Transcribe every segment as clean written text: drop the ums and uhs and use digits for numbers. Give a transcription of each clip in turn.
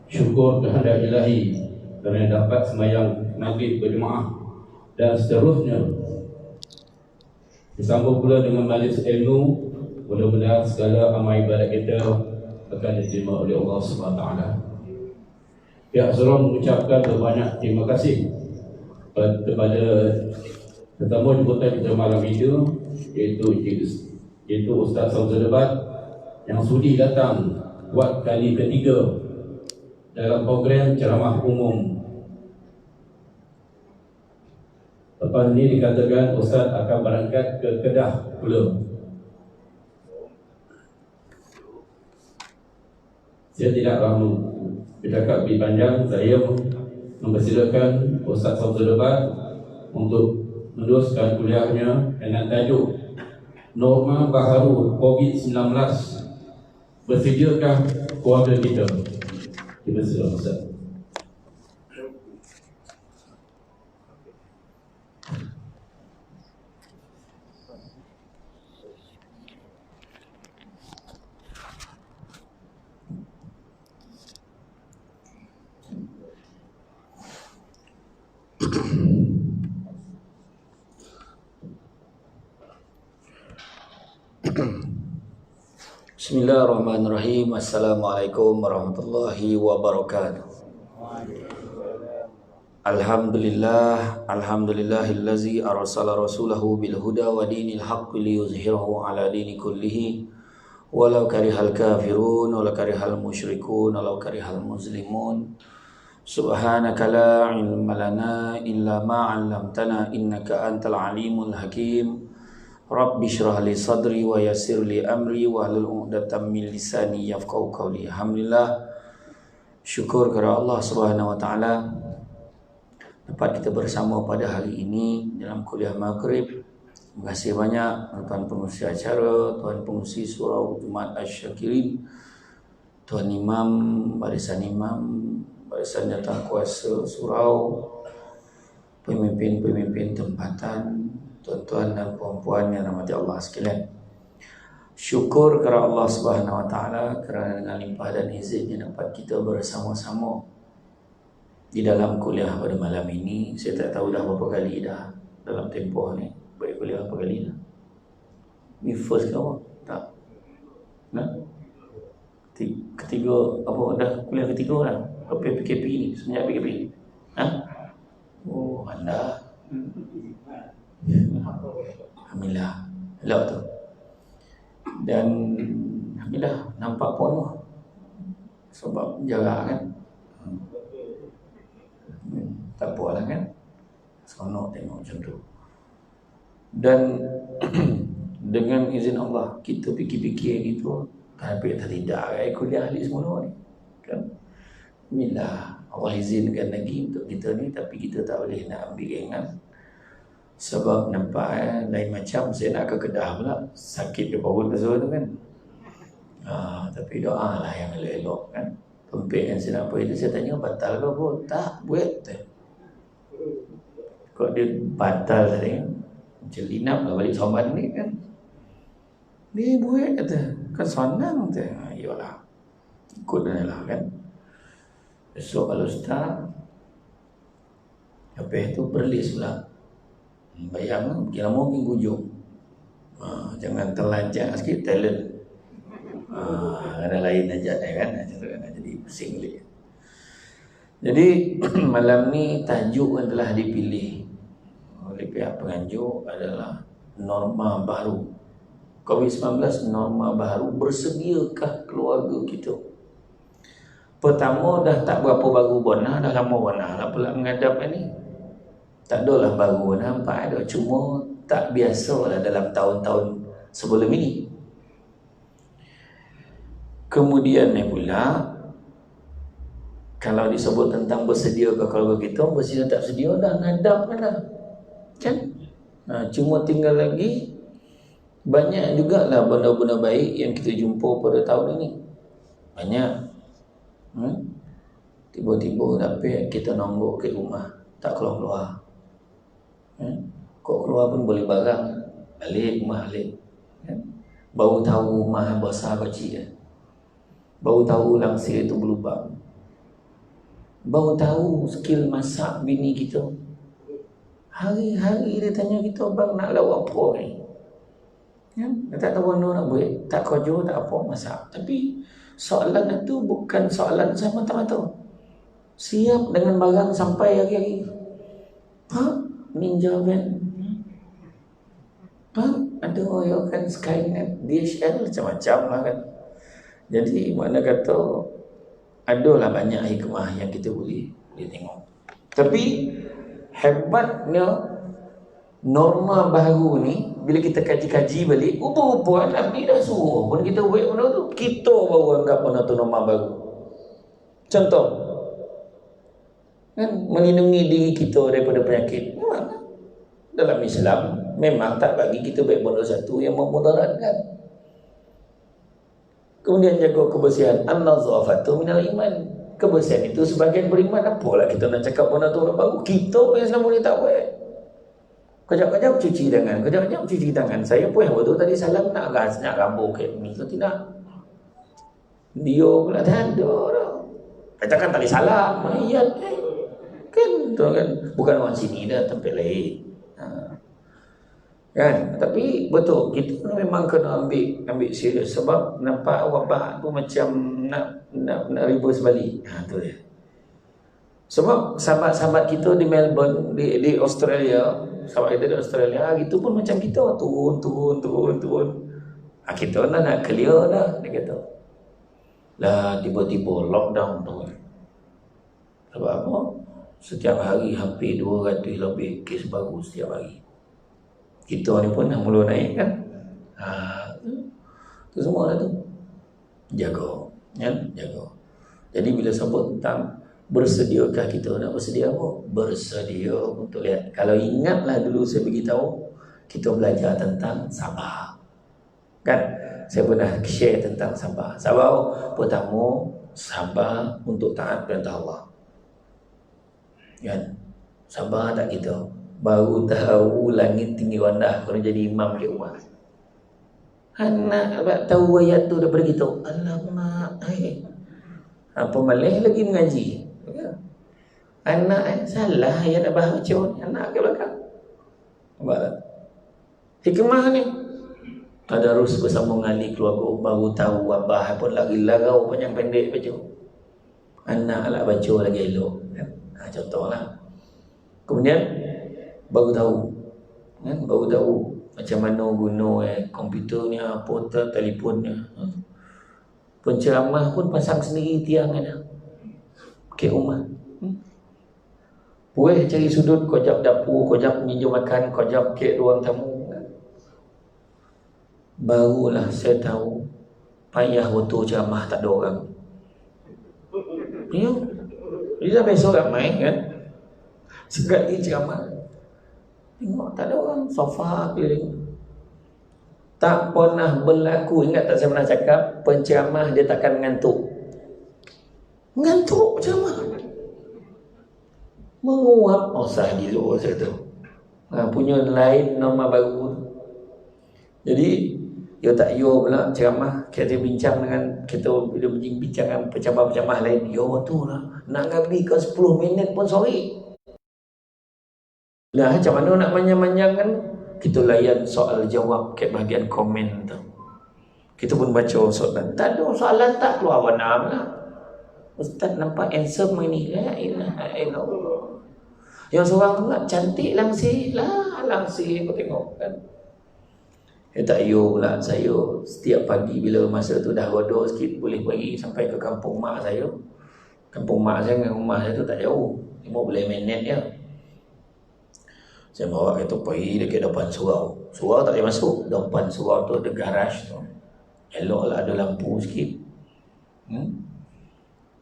Syukur kehendak ilahi kerana dapat sembahyang maghrib berjemaah dan seterusnya. Disambung pula dengan majlis ilmu. Mudah-mudahan segala amal ibadat kita akan diterima oleh Allah SWT. Pihak Surah mengucapkan berbanyak terima kasih kepada tetamu jemputan kita malam itu, iaitu Ustaz Samsul Debat yang sudi datang buat kali ketiga dalam program ceramah umum. Lepas ini dikatakan Ustaz akan berangkat ke Kedah pula. Saya tidak mahu bercakap lebih panjang. Saya mempersilakan Ustaz Samsul Debat untuk meneruskan kuliahnya dengan tajuk Norma Baharu COVID-19. Bersediakah keluarga kita? Terima kasih Ustaz. Bismillahirrahmanirrahim. Assalamualaikum warahmatullahi wabarakatuh. Alhamdulillahillazi arsala rasulahu bil huda wa dinil haqqi liyuzhirahu ala dini kullihi walau karihal kafirun walau karihal musyrikun walau karihal muslimun. Subhanaka la ilma lana illa ma 'allamtana innaka antal alimul hakim. Rabbi syrah li sadri wa yassir li amri wa hlul 'uqdatam min lisani yafqahu qawli. Alhamdulillah, syukur kepada Allah Subhanahu wa taala dapat kita bersama pada hari ini dalam kuliah maghrib. Terima kasih banyak tuan pengurusi acara, tuan pengurusi surau Jumaat Asy-Syakirin, tuan imam, barisan jawatan kuasa surau, pemimpin-pemimpin tempatan, tuan-tuan dan puan-puan yang rahmati Allah sekalian. Syukur kepada Allah Subhanahu wa taala kerana dengan limpah dan izinnya dapat kita bersama-sama di dalam kuliah pada malam ini. Saya tak tahu dah berapa kali dah dalam tempoh ni baik kuliah berapa kali dah. Ni first ke apa? Tak. Nah. Ketiga apa dah kuliah ketiga dah. Apa PKP ni? Semenjak PKP. Ha? Oh, anda. Alhamdulillah. Hello tu. Dan alhamdulillah nampak penuh sebab jarak kan. Tak apalah kan. Seronok tengok macam tu. Dan dengan izin Allah kita fikir-fikir gitu, tapi tidak kuliah ni semua ni kan. Alhamdulillah Allah izinkan lagi untuk kita ni, tapi kita tak boleh nak ambil ringan. Sebab nampak lain macam saya nak ke Kedah pula, sakit ke perut tu kan. Tapi doa lah yang elok-elok kan. Pempek yang saya nak apa itu, saya tanya batal ke apa? Tak, buat kok dia batal tadi kan. Macam linap lah balik soban ni kan. Dia buat kata, kan senang kata. Yolah, ikut lah kan. Besok kalau start, lepas tu perlis pula. Bayang kira mungkin hujung. Jangan terlanjang sikit talent. Ada lain aja kan, nak jadi pusing lagi. Jadi malam ni tajuk yang telah dipilih oleh pihak penganjur adalah norma baru COVID-19, norma baru. Bersediakah keluarga kita? Pertama dah tak berapa baru bonah, dah lama bonah lah pula menghadap ni. Tak adalah baru nampak ada, cuma tak biasa lah dalam tahun-tahun sebelum ini. Kemudian ni pula, kalau disebut tentang bersedia ke keluarga kita, bersedia tak sedia dah, ngadap kan dah kan? Cuma tinggal lagi banyak jugalah benda-benda baik yang kita jumpa pada tahun ini. Banyak tiba-tiba dapat kita nonggok ke rumah, tak keluar-keluar. Kok keluar pun boleh barang, balik rumah balik kan? Baru tahu rumah besar kecil kan? Baru tahu langsir itu berlubang. Baru tahu skill masak bini kita. Hari-hari dia tanya kita, bang nak lauk apa ni? Ya, dia tak tahu mana nak buat, tak kerja, tak apa, masak. Tapi soalan itu bukan soalan semata-mata. Siap dengan barang sampai hari-hari. Pak, Ninja Van. Pak, ada orang kan Skynet, DHL, macam-macam lah kan. Jadi mana kata, adalah banyak hikmah yang kita boleh tengok. Tapi hebatnya norma baru ni, bila kita kaji-kaji balik, rupa-rupa Nabi dah suruh pun kita buat benda tu. Kita baru anggap benda tu norma baru. Contoh, kan, melindungi diri kita daripada penyakit. Memang dalam Islam memang tak bagi kita buat benda satu yang memudaratkan. Kemudian jaga kebersihan. An-nazafatu minal iman. Kebersihan itu sebagian beriman. Apalah kita nak cakap benda tu baru. Kita yang selama ni tak buat. Kejap-kejap cuci tangan, kejap-kejap cuci tangan. Saya pun yang betul tadi salam nak rambut ke ni ke tidak. Dia pula tak ada dah. Katakan tadi salam, ayat kan tu kan. Bukan orang sini dah, tempat lain. Kan? Tapi betul, kita memang kena ambil serius. Sebab nampak wabak tu macam nak reverse balik. Tu dia. Sebab sahabat-sahabat kita di Melbourne, di Australia, sahabat kita di Australia, itu pun macam kita, turun. Kita nak clear dah, dia kata. Lah tiba-tiba lockdown tu. Sebab apa? Setiap hari hampir 200 lebih kes baru setiap hari. Kita ni pun dah mula naik kan. Tu semua dah tu. Jaga, kan? Jaga. Jadi bila sebut tentang bersediakah kita, nak bersedia apa? Bersedia untuk lihat. Kalau ingatlah dulu saya beritahu, kita belajar tentang sabar. Kan? Saya pernah share tentang sabar. Sabar pertama, sabar untuk taat perintah Allah. Kan? Sabar tak kita? Baru tahu langit tinggi rendah kalau jadi imam di rumah. Anak tahu ayat tu daripada kita. Alamak, apa malah lagi mengaji. Anak salah ayat nak baca ni, anak ke belakang. Nampak tak? Hikmah ni. Tadarus bersama ngali keluarga, baru tahu abah pun lagi larau panjang pendek baca. Anak lah baca lagi elok. Contohlah. Kemudian baru tahu, kan? Baru tahu macam mana guna komputer ni, apa telefonnya. Penceramah pun pasang sendiri tiang ada. Ke rumah. Boleh cari sudut, kojap dapur, kojap meja makan, kojap ke ruang tamu. Barulah saya tahu payah waktu ceramah tak ada orang. Ya. Jadi dah besok ramai kan. Sekali ceramah, tengok tak ada orang, sofa keliling. Tak pernah berlaku, ingat tak saya pernah cakap, penceramah dia takkan mengantuk. Mengantuk ceramah. Menguap, sah gila saya tu. Punya lain norma baru. Jadi dia tak yo pula ceramah, kita bincang dengan kita bila bincang dengan penceramah lain. Yo betul lah. Nak ngabi ke 10 minit pun sorry. Lah macam mana nak manjang-manjang kan? Kita layan soal jawab ke bahagian komen tu. Kita pun baca soalan. Tak ada soalan tak keluar warna lah. Ustaz nampak handsome ni. La ilaha illallah. Yang seorang tu lah cantik langsir lah. Langsir kau tengok kan. Tak yo pula saya setiap pagi bila masa tu dah rodok sikit boleh pergi sampai ke kampung mak saya. Kampung mak saya dengan rumah saya tu tak jauh, 15 minit je. Saya bawa kereta pergi dekat depan surau. Surau tak boleh masuk. Depan surau tu ada garaj tu. Eloklah ada lampu sikit.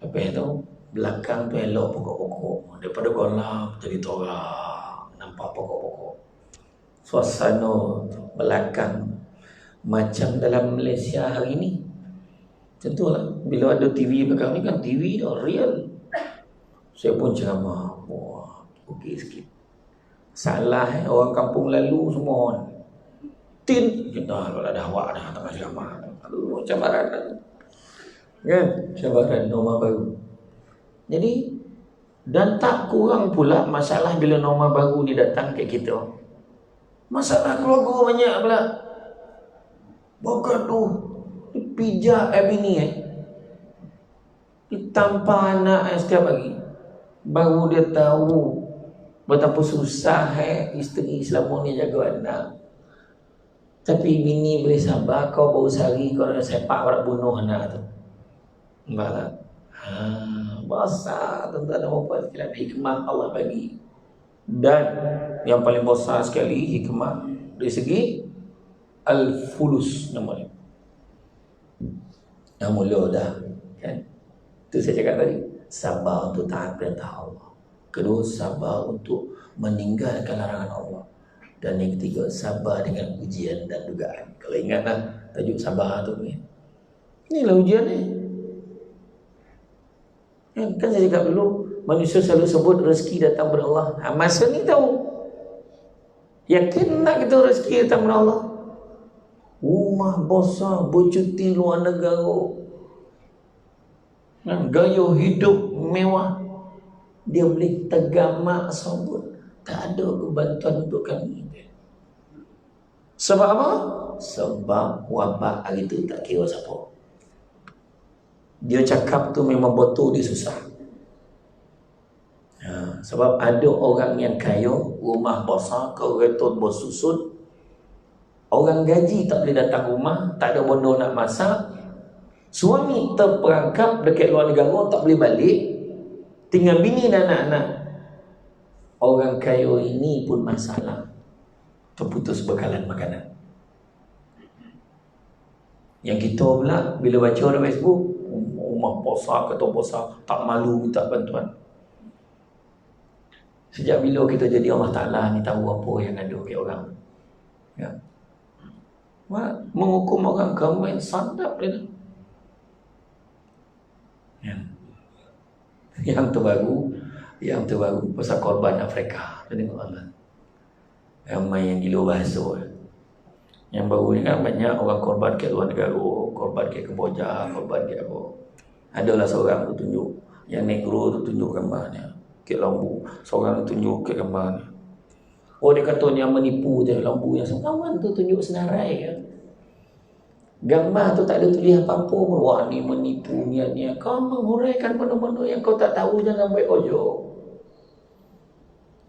Lepas tu belakang tu elok pokok-pokok. Daripada gelap jadi terang, nampak pokok-pokok. Suasana belakang macam dalam Malaysia hari ni. Tentulah bila ada TV belakang ni kan TV dah real. Saya pun ceramah. Wah, okey sikit. Salah orang kampung lalu semua. Tin kita kalau ada awak dah tengah ceramah. Aduh macam barat. Kan? Cabaran norma baru. Jadi, dan tak kurang pula masalah bila norma baru ni datang ke kita. Masalah keluarga banyak pula. Bukan tu pijak bini ditampar anak setiap hari. Baru dia tahu betapa susah isteri selama ni jaga anak. Tapi bini boleh sabar. Kau baru sehari kau nak sepak orang bunuh anak tu. Nampak tak? Besar tuan-tuan dan puan sekalian hikmah Allah bagi. Dan yang paling besar sekali hikmah dari segi Al-Fulus namanya. Dah mula dah kan? Itu saya cakap tadi, sabar untuk taat perintah Allah. Kedua, sabar untuk meninggalkan larangan Allah. Dan yang ketiga, sabar dengan ujian dan dugaan. Kalau ingatlah tajuk sabar tu ni, inilah ujian ni. Kan saya cakap dulu, manusia selalu sebut rezeki datang dari Allah. Masa ni tahu, yakin nak kita rezeki datang dari Allah. Rumah besar, bercuti luar negara, gaya hidup mewah, dia boleh tergamak sabut. Tak ada kebantuan untuk kami. Sebab apa? Sebab wabak hari tu tak kira siapa. Dia cakap tu memang betul, dia susah. Sebab ada orang yang kaya, rumah besar, kereta bersusun, orang gaji tak boleh datang rumah, tak ada benda nak masak, suami terperangkap dekat luar negara, tak boleh balik, tinggal bini dan anak-anak. Orang kaya ini pun masalah, terputus bekalan makanan. Yang kita pula bila baca dalam Facebook, rumah besar, kereta besar, tak malu minta bantuan. Sejak bila kita jadi Allah Ta'ala ni tahu apa yang ada ke orang? Ya. Menghukum orang komen sadap dia. Ya. Yang terbaru pasal korban Afrika. Tengok Allah. Ramai yang gila bahasa. Yang baru ni kan banyak orang korban ke luar negara, korban ke Kemboja, korban ke apa. Adalah seorang tu tunjuk, yang negro tu tunjuk gambarnya ke lambu, seorang tu tunjuk ke gambarnya. Oh, dia kata yang menipu je lambu yang kawan tu tunjuk senarai kan. Gambar tu tak ada tulis apa-apa pun. Wah, ni menipu niatnya. Kau menghuraikan benda-benda yang kau tak tahu, jangan buat ojo.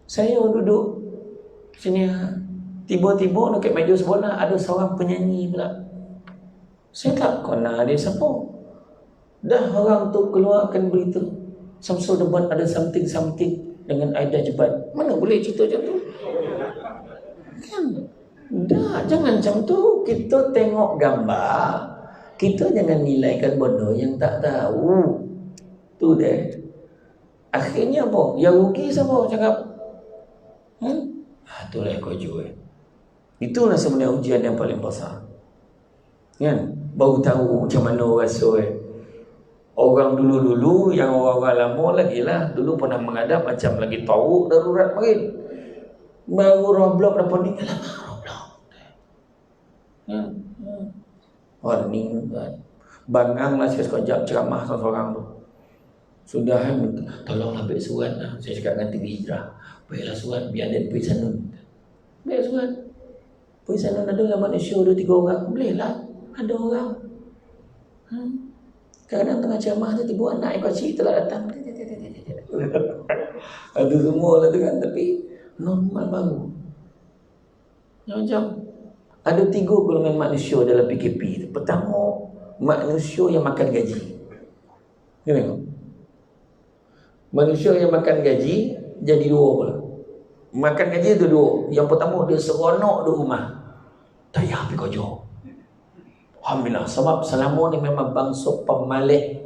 Saya duduk sini, tiba-tiba dekat meja sebelah ada seorang penyanyi pula. Saya tak kenal dia siapa. Dah orang tu keluarkan berita Samsul Debat ada something dengan Aida Jebat. Mana boleh cerita macam tu? Kan? Dah, jangan macam tu. Kita tengok gambar, kita jangan nilaikan benda yang tak tahu. Tu deh. Akhirnya apa? Yang rugi siapa cakap? Itulah yang kau jual. Itulah sebenarnya ujian yang paling besar. Kan? Baru tahu macam mana rasa orang dulu-dulu, yang orang-orang lama lagi lah, dulu pernah menghadap macam lagi tahu darurat makin. Baru roblok dah pening. Roblok. Warning kan. Banganglah sekejap ceramah seorang tu. Sudah tolonglah ambil surat lah. Saya cakap dengan TV Hijrah, baiklah surat biar dia pergi sana. Baik surat. Pergi sana ada lah manusia 2-3 orang. Boleh lah. Ada orang. Kadang tengah ceramah tu tiba anak ekor kecil telah datang. Ada semua lah tu kan. Tapi normal baru. Macam ada 3 golongan manusia dalam PKP. Pertama, manusia yang makan gaji. Tengok. Manusia yang makan gaji jadi 2 pula. Makan gaji itu 2. Yang pertama, dia seronok di rumah, tak payah pergi kerja. Alhamdulillah, sebab selama ni memang bangsa pemalih.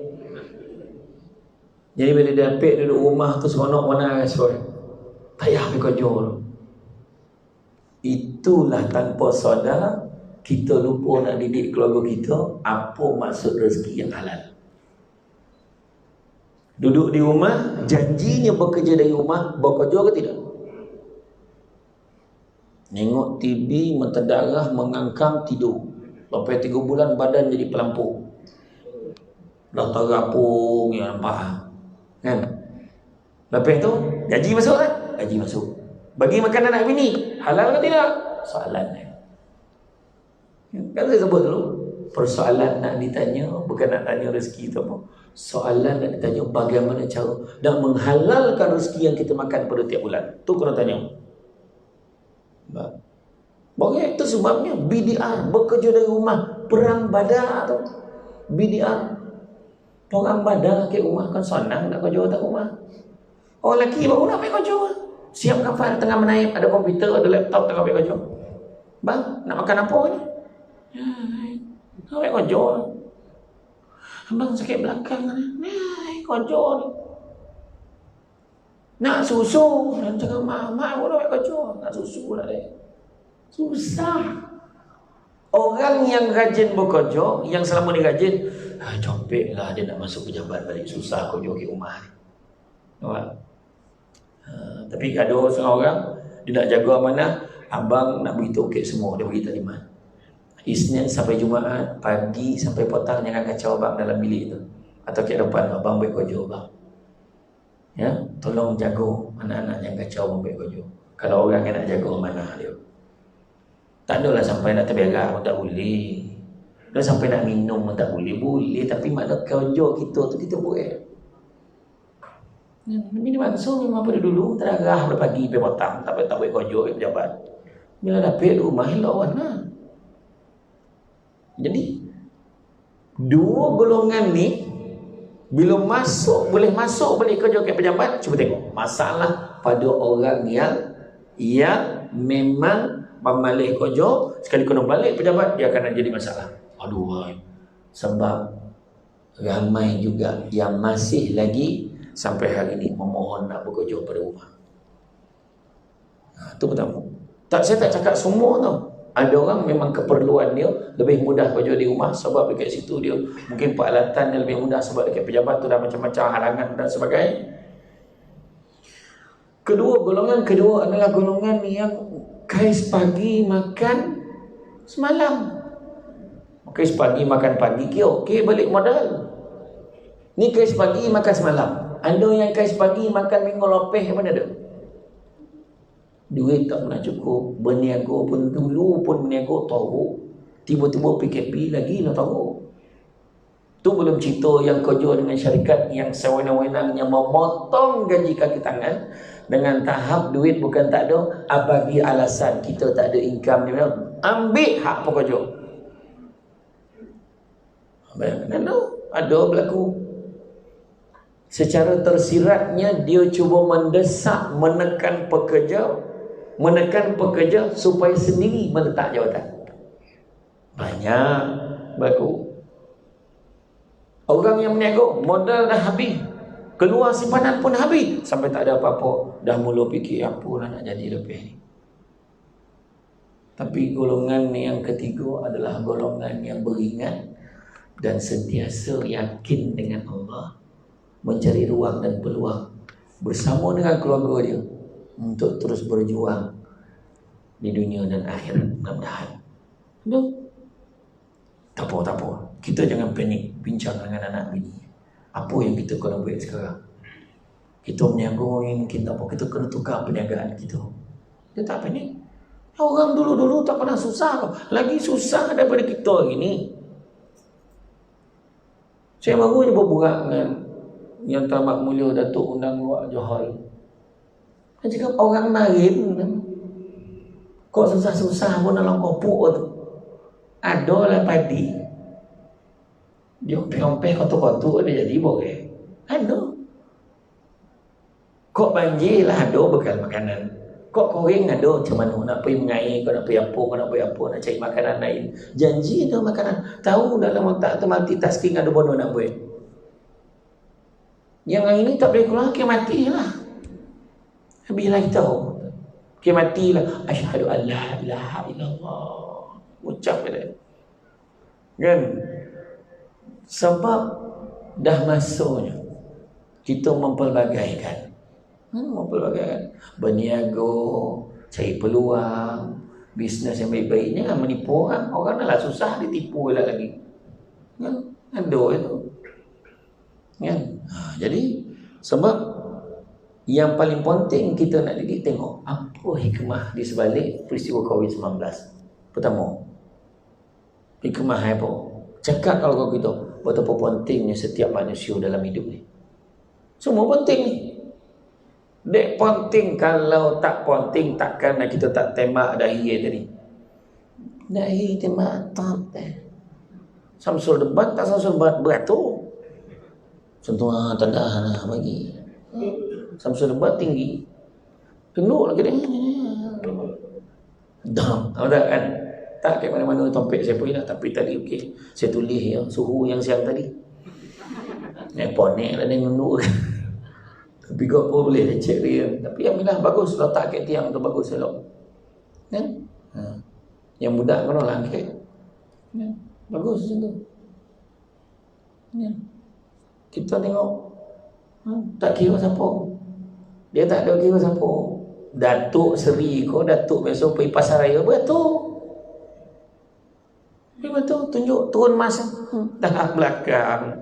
Jadi bila dia dapat duduk rumah tu seronok mana rasa, tak payah pergi kerja. Itulah tanpa sadar kita lupa nak didik keluarga kita apa maksud rezeki yang halal. Duduk di rumah, janjinya bekerja dari rumah, bekerja ke tidak? Tengok TV, menterdarah, mengangkang, tidur. Sampai 3 bulan badan jadi pelampung. dah terapung ya nampak kan. Lepas tu gaji masuk kan? Gaji masuk. Bagi makan anak bini halal ke tidak? Soalan kan saya sebut dulu, persoalan nak ditanya bukan nak tanya rezeki tu apa. Soalan nak ditanya bagaimana cara dan menghalalkan rezeki yang kita makan pada tiap bulan. Tu kena tanya. Bagi itu sebabnya BDR, bekerja dari rumah, perang badar tu. BDR, perang badar ke rumah kan senang nak kerja kat rumah. Orang lelaki baru nak pergi kerja. Siapkan file tengah menaip, ada komputer, ada laptop tengah pergi kerja. Bang, nak makan apa ni? Nak pergi kerja. Abang sakit belakang ni. Kerja ni. Nak susu. Dan cakap, mak pun nak pergi kerja. Nak susu lah dia. Susah. Orang yang rajin bekerja, yang selama ni rajin, copek lah dia nak masuk pejabat balik. Susah kerja ke rumah ni. Nampak? Tapi ada setengah orang dia nak jaga amanah, abang nak beritahu okey semua, dia bagi taklimat. Isnin sampai Jumaat pagi sampai petang jangan kacau abang dalam bilik tu atau kat depan abang baik kerja abang. Ya, tolong jaga anak-anak yang kacau abang baik kerja. Kalau orang yang nak jaga amanah dia. Tak adalah sampai nak terberak pun tak boleh. Dah sampai nak minum pun tak boleh. Boleh tapi makna kerja kita tu kita buat. Ini bangsa memang pada dulu terarah pada pagi sampai petang tak boleh kerja pejabat. Bila dapat rumah lawan lah. Jadi dua golongan ni bila boleh masuk balik kerja ke pejabat, cuba tengok masalah pada orang yang memang balik kerja sekali kena balik pejabat dia akan jadi masalah. Aduh, sebab ramai juga yang masih lagi sampai hari ini memohon nak bekerja pada rumah. Itu pertama. Saya tak cakap semua tau. Ada orang memang keperluan dia lebih mudah kerja di rumah sebab dekat situ dia mungkin peralatan yang lebih mudah sebab dekat pejabat tu dah macam-macam halangan dan sebagainya. Golongan kedua adalah golongan yang kais pagi makan semalam. Kais pagi makan pagi okey balik modal. Ni kais pagi makan semalam. Ada yang kais pagi makan minggu lepas mana ada? Duit tak pernah cukup. Berniaga pun dulu pun berniaga tahu. Tiba-tiba PKP lagi nak tahu. Tu belum cerita yang kerja dengan syarikat yang sewenang-wenang yang memotong gaji kaki tangan dengan tahap duit bukan tak ada, bagi alasan kita tak ada income dia ambil hak pekerja. Bayangkan ada berlaku. Secara tersiratnya dia cuba mendesak menekan pekerja supaya sendiri meletak jawatan. Banyak berlaku. Orang yang berniaga modal dah habis, keluar simpanan pun habis, sampai tak ada apa-apa dah mula fikir apalah nak jadi lepas ni. Tapi golongan yang ketiga adalah golongan yang beringat dan sentiasa yakin dengan Allah, mencari ruang dan peluang bersama dengan keluarga dia untuk terus berjuang di dunia dan akhirat. Mudah-mudahan. Tak apa. Kita jangan panik bincang dengan anak bini. Apa yang kita kena buat sekarang? Kita berniaga mungkin tak apa. Kita kena tukar perniagaan kita. Dia tak panik. Orang dulu-dulu tak pernah susah. Lagi susah daripada kita hari ni. Saya baru je berbual dengan yang tamat mulia Datuk Undang Luak Johor. Dia cakap orang marin kok susah-susah pun dalam kopuk tu adalah padi. Dia ompeh-ompeh kotor-kotor dia jadi boleh. Ada. Kok banjir lah ada bekal makanan. Kok kering ada macam mana nak pergi mengair, kau nak pergi apa, nak cari makanan lain. Janji ada makanan. Tahu dalam otak tu multitasking ada bodoh nak buat. Yang hari ni tak boleh keluar, dia matilah. Habislah kita. Dia matilah. Asyhadu an la ilaha illallah. Ucap dia. Kan? Sebab dah masuknya kita mempelbagaikan. Berniaga, cari peluang, bisnes yang baik-baik. Jangan menipu orang. Orang dah lah susah ditipu lagi. Kan? Ada itu. Kan? Jadi sebab yang paling penting kita nak didik, tengok apa hikmah di sebalik peristiwa COVID-19. Pertama, hikmah apa? Cakap kalau kau kita betapa pentingnya setiap manusia dalam hidup ni. Semua penting ni. Dek penting, kalau tak penting takkan kita tak tembak dahi tadi. Dahi tembak tak Samsul debat tak samsul debat beratur. Sentuh tanda lah bagi. Samsul debat tinggi. Tunduk lagi dia. Dah, tahu tak kan? Tak ke mana-mana topik saya pergi lah. Tapi tadi okey, saya tulis ya, suhu yang siang tadi. Ponek lah dia nunduk. Tapi kau apa boleh lecek dia. Tapi yang minah bagus, letak kat tiang tu bagus elok. Kan? Yang budak kena langkit. Ya, bagus macam tu. Ya. Kita tengok tak kira siapa. Dia tak ada kira siapa. Datuk Seri ko, Datuk besok pergi pasar raya betul. Betul, tunjuk turun masa. Dah belakang.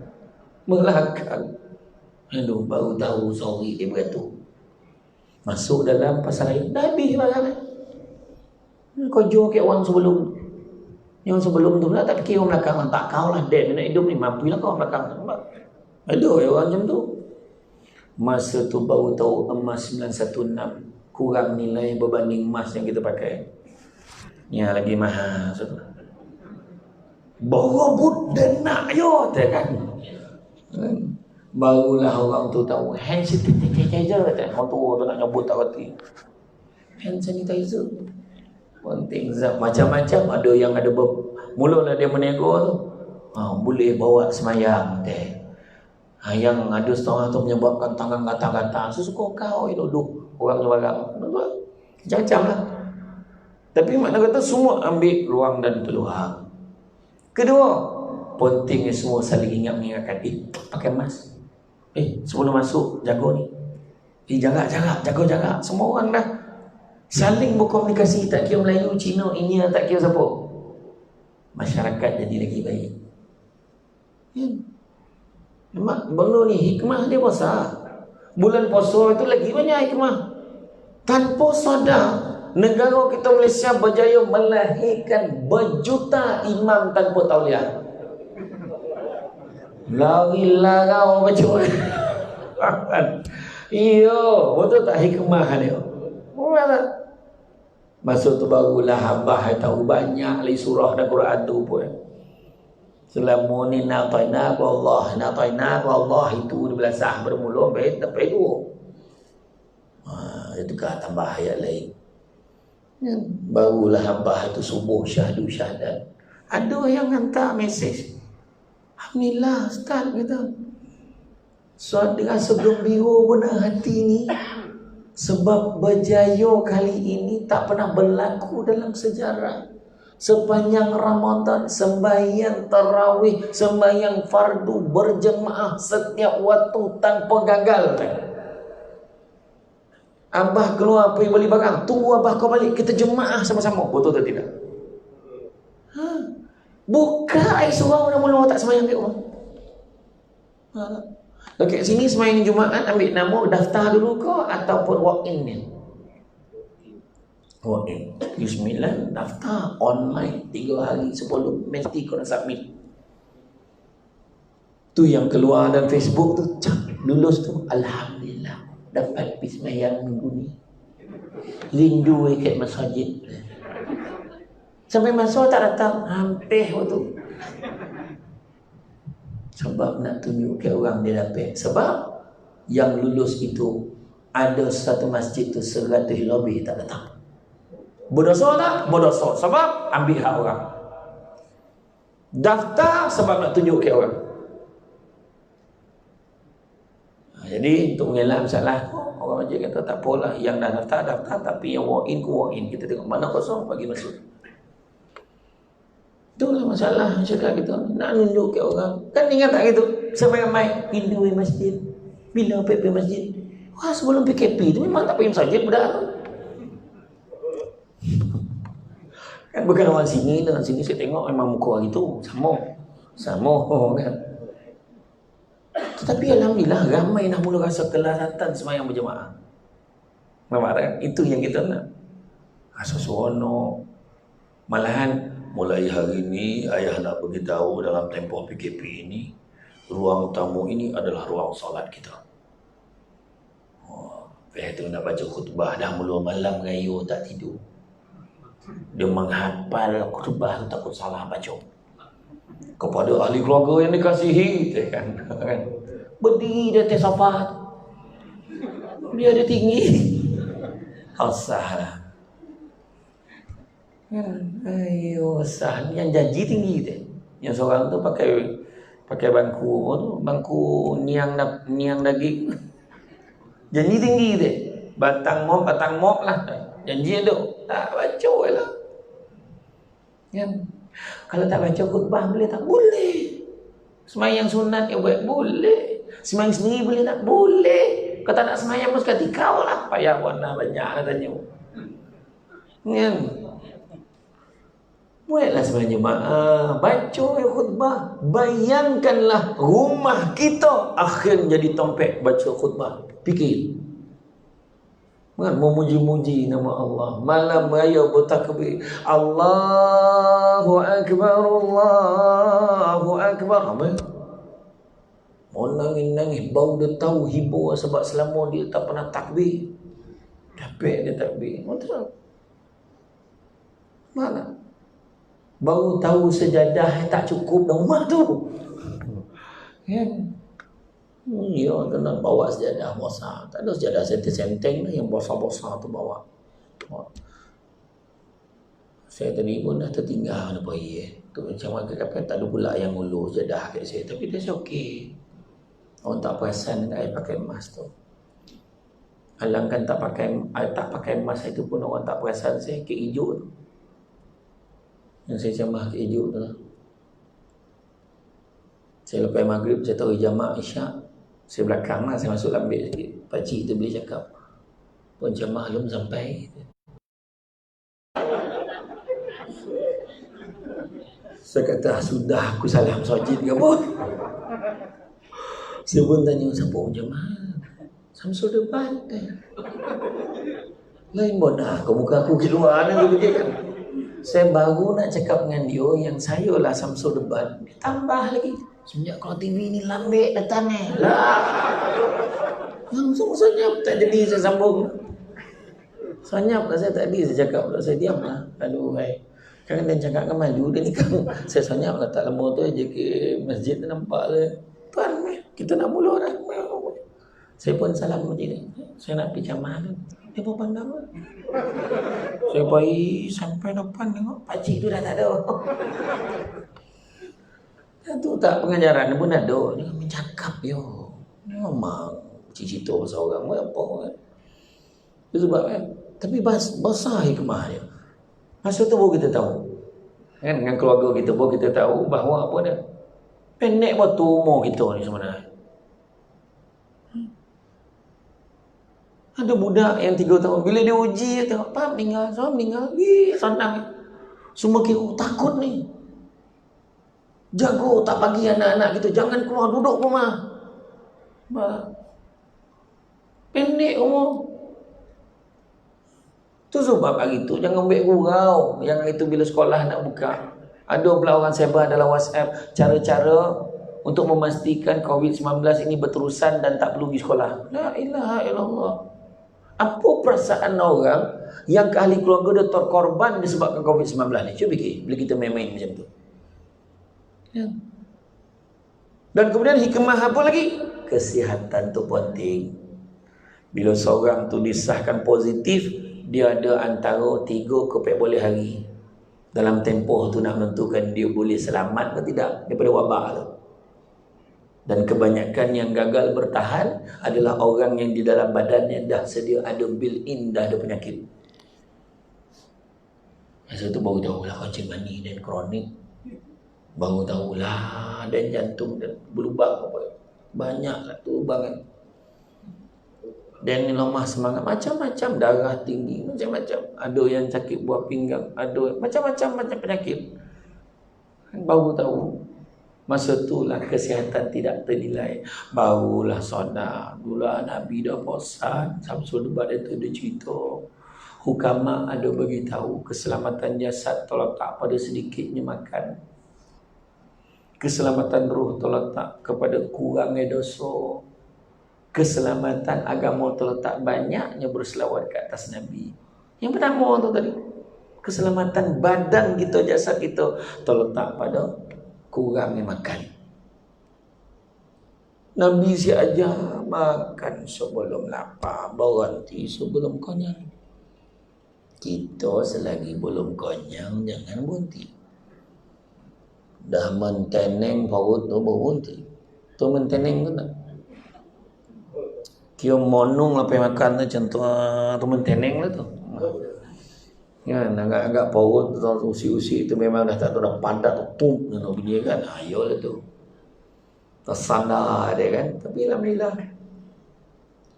Aduh, baru tahu sorry dia beratur. Masuk dalam pasar raya, dah habis barang. Kau jual ke orang sebelum. Yang sebelum tu pula tak fikir orang belakang. Tak kau lah, dad nak hidup ni, mampu lah kau belakang. Aduh, orang macam tu. Masa tu baru tahu emas 916 kurang nilai berbanding emas yang kita pakai. Yang lagi mahal. Borobut dan nak yo, kan? Barulah orang tu tahu hand sanitizer kata. Orang tu nak nyebut tak reti. Hand sanitizer penting zat macam-macam. Ada yang ada mulalah dia menego tu. Boleh bawa semayang teh. Yang ada setengah tu menyebabkan tangan gatal-gatal. Sesuka kau duduk orang sembarang. Macam-macam lah. Tapi makna kata semua ambil ruang dan peluang. Kedua, pentingnya semua saling ingat-mengingatkan. Pakai mask. Sebelum masuk, jaga ni. Jaga. Semua orang dah saling berkomunikasi. Tak kira Melayu, Cina, India, tak kira siapa. Masyarakat jadi lagi baik. Memang benda ni hikmah dia besar. Bulan puasa itu lagi banyak hikmah. Tanpa sadar, negara kita Malaysia berjaya melahirkan berjuta imam tanpa tauliah. Lari-larau macam mana? Iyo, betul tak hikmah dia? Masa tu barulah hambah tahu banyak li surah dan Quran tu pun. Selama ni nataina Allah itu di belasah bermula sampai dua. Itu kan tambah ayat lain. Barulah hambah tu subuh syahdu syahadat. Ada yang hantar mesej. Alhamdulillah Ustaz kata. Saudara segembira benar hati ni. Sebab berjaya kali ini tak pernah berlaku dalam sejarah. Sepanjang Ramadan, sembahyang tarawih, sembahyang fardu berjemaah setiap waktu tanpa gagal. Abah keluar pergi beli barang, tunggu abah kau balik, kita jemaah sama-sama. Betul atau tidak? Buka air surau dah mula tak sembahyang kat rumah. Dekat sini sembahyang Jumaat ambil nama daftar dulu kau ataupun walk-in ni? Walk-in. Bismillah, daftar online 3 hari sebelum mesti kau nak submit. Tu yang keluar dalam Facebook tu, lulus tu, alhamdulillah dapat pergi sembahyang minggu ni. Rindu kat masjid. Sampai masa tak datang, hampir waktu. Sebab nak tunjuk ke orang dia dapat. Sebab yang lulus itu ada satu masjid tu 100 lebih tak datang. Berdosa tak? Berdosa. Sebab ambil hak orang. Daftar sebab nak tunjuk ke orang. Jadi untuk mengelak masalah, orang masjid kata tak apalah, yang dah daftar, tapi yang walk in ku walk in. Kita tengok mana kosong bagi masuk. Itulah masalah masyarakat kita. Nak nunjuk ke orang. Kan ingat tak gitu? Sampai-sampai pindu masjid. Bila pergi masjid? Wah, sebelum PKP tu memang tak pergi masjid budak tu. Kan bukan orang sini, orang sini saya tengok memang muka hari tu sama kan. Tetapi alhamdulillah ramai dah mula rasa kelaratan sembahyang berjemaah. Nampak? Itu yang kita nak. Rasa seronok. Malahan mulai hari ini ayah nak beritahu dalam tempoh PKP ini, ruang tamu ini adalah ruang solat kita. Itu nak baca khutbah dah mula malam raya tak tidur. Dia menghafal khutbah tu takut salah baca. Kepada ahli keluarga yang dikasihi, kan? Berdiri di atas sofa. Dia ada tinggi. Alsah. Ayo sah. Yang janji tinggi tu. Yang seorang tu pakai bangku tu, bangku niang daging. Janji tinggi tu. Batang mop lah. Janji ada. Tak baca lah. Kan? Kalau tak baca khutbah boleh tak? Boleh. Semayang sunat yang buat boleh. Semayang sendiri boleh tak? Boleh. Kau tak nak semayang pun sekali kau lah. Payah warna banyak lah tanya. Kan? Buatlah semayang jemaah. Baca khutbah. Bayangkanlah rumah kita akhir jadi tompek baca khutbah. Fikir. Kan memuji-muji nama Allah. Malam raya bertakbir. Allahu Akbar, Allahu Akbar. Apa? Mau nangis-nangis. Bau dia tahu hibur sebab selama dia tak pernah takbir. Dapat dia takbir. Betul. Mana? Baru tahu sejadah tak cukup dalam rumah tu. Kan? Ya, kena bawa sejadah besar. Tak ada sejadah senteng-senteng lah yang besar-besar tu bawa. Saya tadi pun dah tertinggal apa tu macam agak tak ada pula yang ngulur sejadah kat saya. Tapi dia okey. Orang tak perasan saya pakai emas tu. Alangkan tak pakai emas itu pun orang tak perasan saya ke hijau tu. Yang saya camah ke hijau tu lah. Saya lepas maghrib saya tahu jamaah isyak. Saya belakang lah, saya masuk ambil sikit. Pakcik tu boleh cakap, puan jamaah belum sampai. Saya kata, sudah aku salam sajid ke apa? Saya pun tanya, siapa puan jamaah? Samsul depan. Lain bodoh, kau muka aku keluar ni kan. Saya baru nak cakap dengan dia yang saya lah Samsul depan. Dia tambah lagi. Semenjak kalau TV ni lambik datang lah. Langsung senyap tak jadi saya sambung. Senyap lah saya tadi saya cakap lah. Saya diam lah. Aduh hai. Kan dia cakap kan maju dia ni kan. Saya senyap lah tak lama tu je ke masjid tu nampak lah. Tuan kita nak mula dah. Saya pun salam macam ni. Saya nak pergi camah tu. Dia pun pandang lah. Saya pergi sampai depan tengok. Pakcik tu dah tak ada. Itu tak pengajaran pun ada. Dia mencakap yo. Memang cerita pasal orang apa kan. Itu sebab kan. Tapi besar hikmah dia. Masa tu baru kita tahu. Kan dengan keluarga kita baru kita tahu bahawa apa dia. Pendek waktu umur kita ni sebenarnya. Ada budak yang 3 tahun. Bila dia uji, dia tengok, Pak meninggal. Soal meninggal. Senang. Semua kira takut ni. Jago tak bagi anak-anak kita. Jangan keluar duduk rumah. Pendek umur. Tu sebab hari tu jangan ambil gurau. Yang itu bila sekolah nak buka. Ada pula orang sebar dalam WhatsApp. Cara-cara untuk memastikan COVID-19 ini berterusan dan tak perlu pergi sekolah. La ilaha illallah. Apa perasaan orang yang ke ahli keluarga dia terkorban disebabkan COVID-19 ni? Cuba fikir. Bila kita main-main macam tu. Ya. Dan kemudian hikmah apa lagi? Kesihatan tu penting. Bila seorang tu disahkan positif, dia ada antara 3 ke 14 hari dalam tempoh tu nak menentukan dia boleh selamat ke tidak daripada wabak tu. Dan kebanyakan yang gagal bertahan adalah orang yang di dalam badannya dah sedia ada built-in dah ada penyakit. Masa tu baru tahulah kencing mani dan kronik. Baru tahulah dan jantung dan berlubang apa. Banyaklah tu banget. Dan lemah semangat macam-macam, darah tinggi macam-macam. Ada yang sakit buah pinggang, ada macam-macam penyakit. Baru tahu. Masa itulah kesihatan tidak ternilai. Barulah sonar. Dulu Nabi dah posan. Samsul Debat itu dia cerita. Hukama ada beritahu keselamatan jasad terletak pada sedikitnya makan. Keselamatan ruh terletak kepada kurangnya dosa. Keselamatan agama terletak banyaknya berselawat ke atas Nabi. Yang pertama tu tadi. Keselamatan badan kita, jasad kita terletak pada kurangnya makan. Nabi si ajar makan sebelum lapar, berhenti sebelum kenyang. Kita selagi belum kenyang jangan berhenti. Dah menteneng perut tu berhenti. Tu menteneng tu tak? Kio monung lepas makan tu contoh tu menteneng lah tu. Kan agak-agak perut tu usi-usi tu memang dah tak tahu dah padat tu pum nak bunyi kan. Ayolah tu. Tersadar dia kan. Tapi alhamdulillah.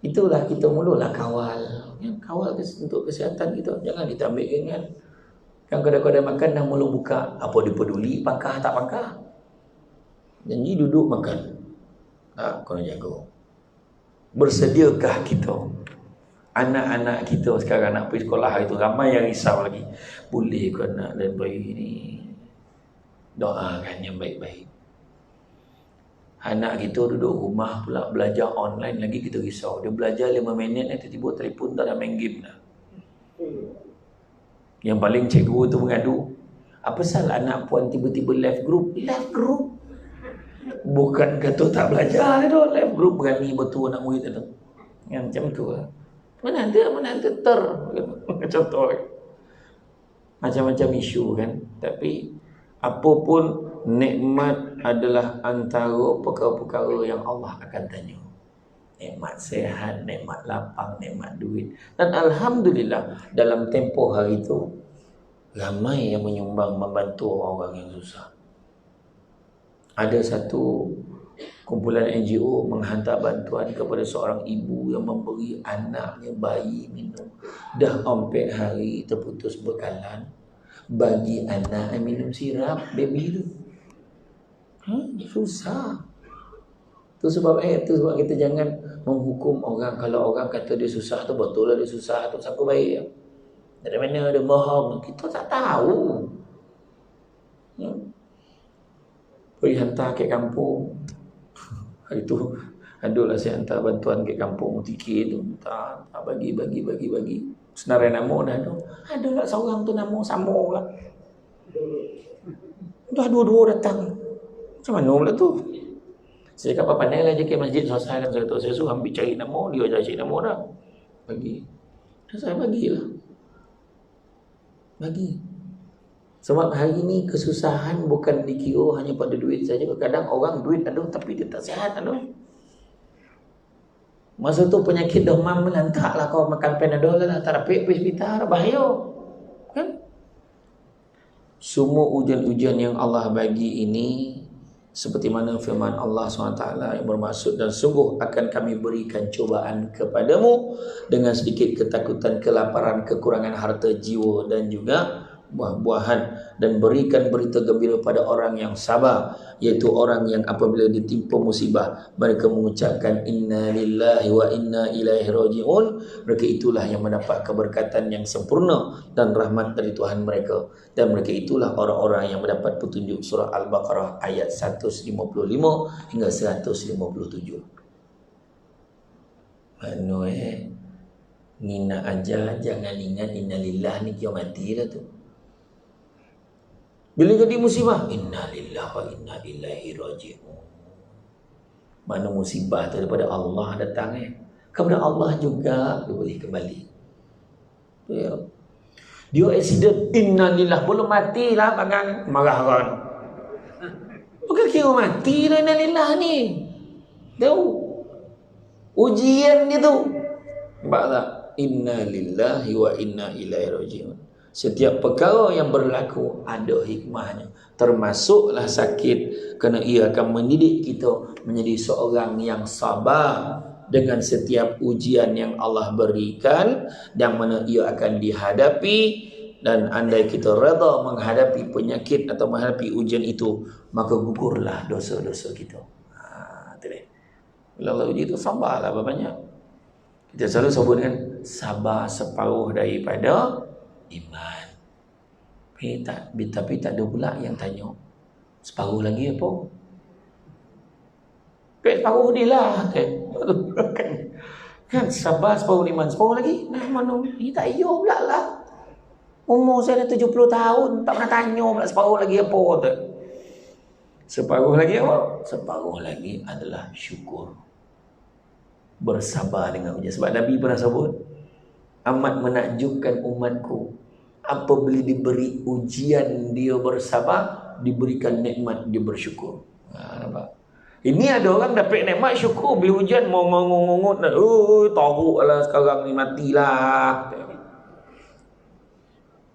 Itulah kita mulalah kawal. Ya, kawal untuk kesihatan kita. Jangan kita ambil kan. Kan kadang-kadang makan dah mula buka. Apa dia peduli pangkah tak pangkah. Janji duduk makan. Tak kena jaga. Bersediakah kita? Anak-anak kita sekarang nak pergi sekolah itu ramai yang risau lagi. Boleh ke anak dan bayi ini? Doakan yang baik-baik. Anak kita duduk rumah pula belajar online lagi kita risau. Dia belajar 5 minit tiba-tiba telefon tak ada main game dah. Yang paling cikgu tu mengadu. Apa salah anak puan tiba-tiba left group? Left group? Bukan kata tak belajar tu. Left group berani betul nak murid tu. Yang macam tu lah. Mana ada contoh macam-macam isu kan. Tapi apapun nikmat adalah antara perkara-perkara yang Allah akan tanya. Nikmat sehat, nikmat lapang, nikmat duit. Dan alhamdulillah dalam tempoh hari itu ramai yang menyumbang membantu orang-orang yang susah. Ada satu kumpulan NGO menghantar bantuan kepada seorang ibu yang memberi anaknya bayi minum. Dah 4 hari terputus bekalan. Bagi anak minum sirap baby tu. Susah. Tu sebab kita jangan menghukum orang. Kalau orang kata dia susah tu betul lah dia susah tu siapa baik ya? Dari mana dia bohong? Kita tak tahu. Pergi hantar ke kampung. Hari tu adalah saya hantar bantuan ke kampung TK tu. Tak bagi. Senarai nama dah tu. Adalah seorang tu nama sama lah. Dah dua-dua datang. Macam mana pula tu? Saya cakap pandai lah je ke masjid selesai kan. Saya suruh ambil cari nama. Dia ajar cari nama dah. Bagi. Saya bagilah. Bagi. Sebab hari ni kesusahan bukan dikira hanya pada duit saja. Kadang orang duit ada tapi dia tak sihat ada. Masa tu penyakit demam melantak lah kau makan Panadol lah. Tak dapat pergi hospital bahaya. Kan? Semua ujian-ujian yang Allah bagi ini seperti mana firman Allah SWT yang bermaksud dan sungguh akan kami berikan cubaan kepadamu dengan sedikit ketakutan, kelaparan, kekurangan harta jiwa dan juga buah-buahan, dan berikan berita gembira pada orang yang sabar, iaitu orang yang apabila ditimpa musibah mereka mengucapkan inna lillahi wa inna ilaihi raji'un. Mereka itulah yang mendapat keberkatan yang sempurna dan rahmat dari Tuhan mereka, dan mereka itulah orang-orang yang mendapat petunjuk. Surah Al-Baqarah ayat 155 hingga 157. Nina aja jangan ingat innalillah ni kira mati dah tu. Bila jadi musibah, innalillah wa inna ilaihi raji'un. Mana musibah tu daripada Allah datang kepada Allah juga dia boleh kembali. Ya. Dia accident, innalillah belum matilah bangang marah kan. Bukan kira mati lah innalillah ni. Tahu? Ujian dia tu. Nampak tak? Innalillahi wa inna ilaihi raji'un. Setiap perkara yang berlaku ada hikmahnya. Termasuklah sakit, kerana ia akan mendidik kita menjadi seorang yang sabar dengan setiap ujian yang Allah berikan, yang mana ia akan dihadapi Dan andai kita reda menghadapi penyakit atau menghadapi ujian itu, maka gugurlah dosa-dosa kita. Itu dia. Bila Allah uji itu, sabarlah banyak. Kita selalu sebut kan, sabar separuh daripada iman. Tapi tak ada pula yang tanya, separuh lagi apa? Separuh dia lah. Kan sabar separuh iman, separuh lagi. Nah, mana? Ini tak iya pula lah. Umur saya dah 70 tahun, tak pernah tanya pula separuh lagi apa tu. Separuh lagi apa? Separuh lagi adalah syukur. Bersabar dengan ujian. Sebab Nabi pernah sebut, amat menakjubkan umatku apabila diberi ujian dia bersabar, diberikan nikmat dia bersyukur. Nampak? Ini ada orang dapat nikmat syukur, bila ujian mau ngongot, teruk lah sekarang ni, matilah.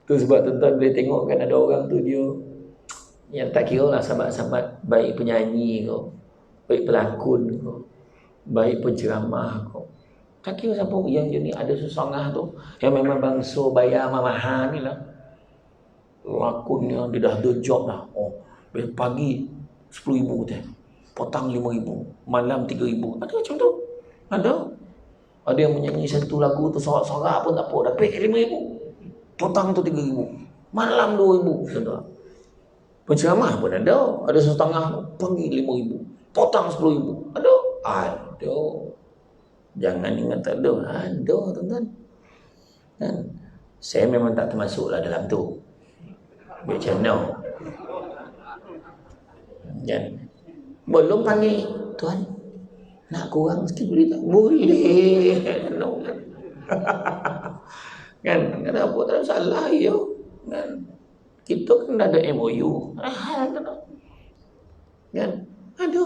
Tu sebab tuan-tuan boleh tengok kan, ada orang tu dia yang tak kira lah sahabat-sahabat, baik penyanyi ke, baik pelakon ke, baik penceramah ke, tak kira siapa yang jenis ada susangah tu, yang memang bangsa bayar mahal ni lah. Lakon yang dia dah ada job lah. Pagi 10,000 teh, petang 5,000, malam 3,000. Ada macam tu. Ada yang menyanyi satu lagu tu sorak-sorak pun tak apa, dapat 5,000. Petang tu 3,000, malam 2,000. Sudah. Penceramah pun ada setengah pagi 5,000, petang 10,000. Ada. Jangan ingat tak ada. Tuan-tuan. Dan saya memang tak termasuklah dalam tu. Macam no. Dan belum panggil tuan, nak kurang sikit boleh tak? Boleh. No. Kan apa tak salah ya. Kan kita kan ada MOU. Kan ada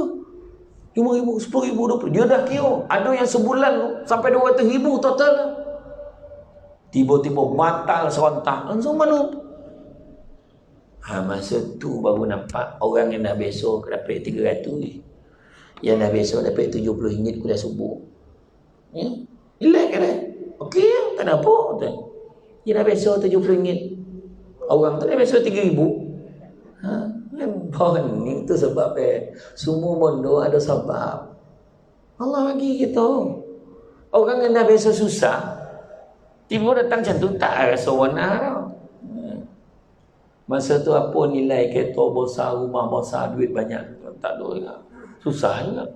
5,000, 10,000, 20,000. Dia dah kira. Ada yang sebulan sampai 200,000 total. Tiba-tiba batal serentak. Langsung mana? Masa tu baru nampak orang yang dah besok dapat 300. Yang dah besok dapat RM70 kuliah subuh. Relax kan? Okey, tak ada apa. Dia dah besok RM70. Orang tu dah besok RM3,000. Ni tu sebab semua benda ada sebab. Allah bagi kita. Orang yang dah biasa susah, tiba datang macam tu, tak rasa warna. Masa tu apa nilai kereta besar, rumah besar, duit banyak, tak ada. Susah juga.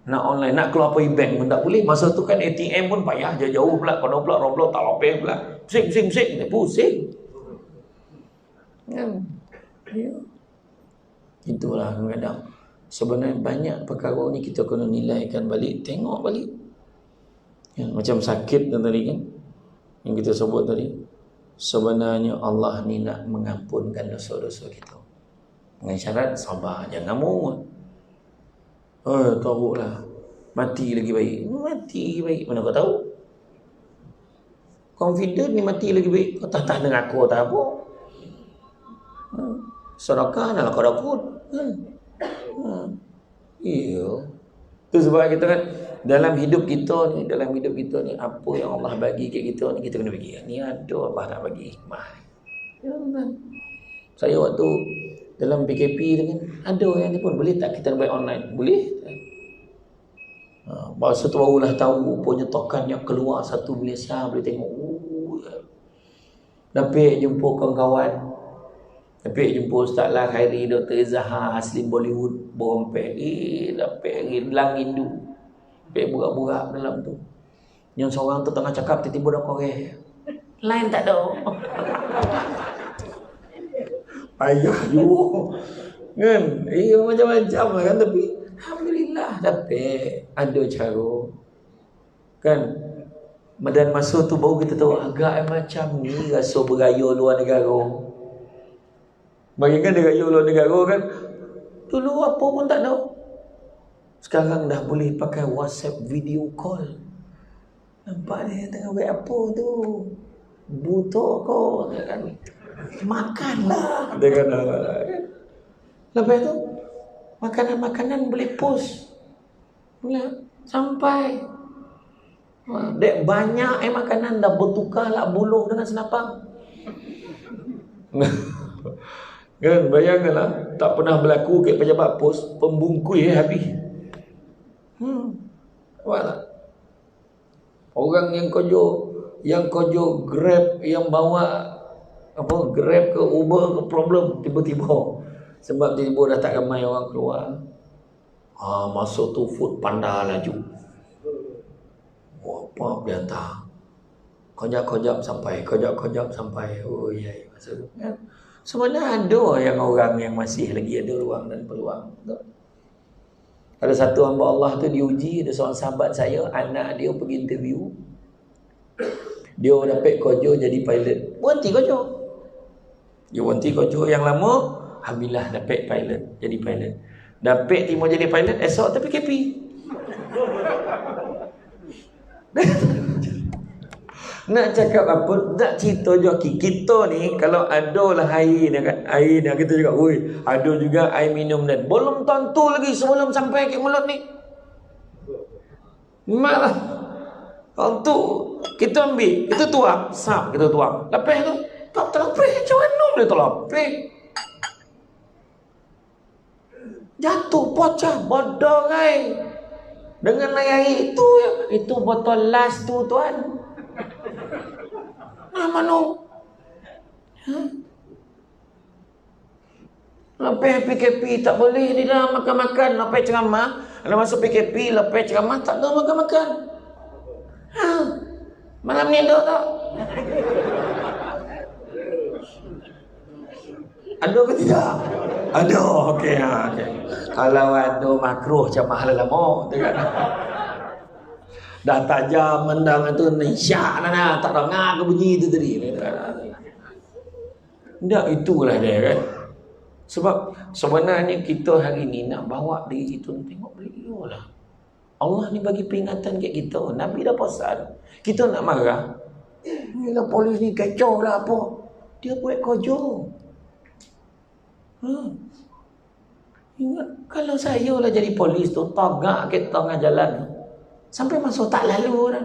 Nak online, nak keluar pergi bank pun tak boleh. Masa tu kan ATM pun payah, jauh pula, kono pula, roblok, tak lopeh pula. Pusing. Itulah kadang-kadang sebenarnya banyak perkara ni kita kena nilaikan balik, tengok balik. Macam sakit tadi kan, yang kita sebut tadi, sebenarnya Allah ni nak mengampunkan dosa-dosa kita dengan syarat sabar, jangan mungut. Teruklah, mati lagi baik. Mana kau tahu? Confident ni mati lagi baik. Kau tak tahan dengan aku tak apa. Sedekah adalah kau dapat. Iya. Itu sebab kita kan dalam hidup kita ni, apa yang Allah bagi kat kita ni, kita kena bagi. Ni ada Allah nak bagi hikmah. Saya waktu dalam PKP tu kan, ada yang ni pun boleh tak kita buat online? Boleh. Masa tu barulah tahu rupanya tokan yang keluar satu Malaysia boleh tengok. Dapat jumpa kawan-kawan. Dapat jumpa Ustaz Lah Khairi, Dr. Zahar, Haslim Bollywood, Borompek. Dapat lang Hindu. Dapat burak-burak dalam tu. Yang seorang tu tengah cakap, tiba-tiba dah korek. Lain tak ada. Payah juga. Kan? Macam-macam lah kan. Tapi alhamdulillah dapat. Ada cara. Kan? Dan masa tu baru kita tahu agak macam ni rasa beraya luar negara. Bayangkan dia raya luar negara kan, dulu apa pun tak tahu. Sekarang dah boleh pakai WhatsApp video call. Nampak dia tengah buat apa tu? Butuh kau kan? Makanlah. Dia kata kan. Lepas tu makanan-makanan boleh post. Sampai dek banyak makanan dah bertukar lah buluh dengan senapang. Kan bayangkanlah, tak pernah berlaku kat pejabat pos, pembungkui habis. Nampak tak? Orang yang kojo Grab, yang bawa Grab ke Uber ke problem tiba-tiba. Sebab tiba-tiba dah tak ramai orang keluar. Masuk tu Food Panda laju. Apa dia hantar. Kojap-kojap sampai. Oh ya, masuk tu. Kan? Sebenarnya ada yang orang yang masih lagi ada ruang dan peluang. Betul? Ada satu hamba Allah tu diuji, ada seorang sahabat saya, anak dia pergi interview. Dia dapat kerja jadi pilot. Berhenti kerja. Dia berhenti kerja yang lama, alhamdulillah dapat pilot, jadi pilot. Dapat terima jadi pilot, esok tapi PKP. Nak cakap apa? Nak cerita joki. Kita ni kalau adalah air dekat air dah kita cakap, oi, ada juga air minum dan belum tentu lagi sebelum sampai ke mulut ni. Malah tu kita ambil, kita tuang, kita tuang. Lepas tu, tak terlepas macam mana boleh terlepas? Jatuh pecah bodoh kan. Dengan air itu botol last tu tuan. Mana? Lepas PKP tak boleh di dalam makan-makan. Lepas ceramah, ada masuk PKP, lepas ceramah tak ada makan-makan. Malam ni ada tak? Ada ke tidak? Ada, okey. Kalau ada makruh ceramah lama, kan? Dah tajam mendang tu nisyak nak tak dengar ke bunyi tu tadi. Tak, itulah dia kan. Sebab sebenarnya kita hari ni nak bawa diri kita tengok beliau lah. Allah ni bagi peringatan kat kita. Nabi dah pesan. Kita nak marah. Bila polis ni kacau lah apa. Dia buat kerja. Ingat kalau saya lah jadi polis tu, tagak kat tengah jalan. Sampai masuk tak lalu dah.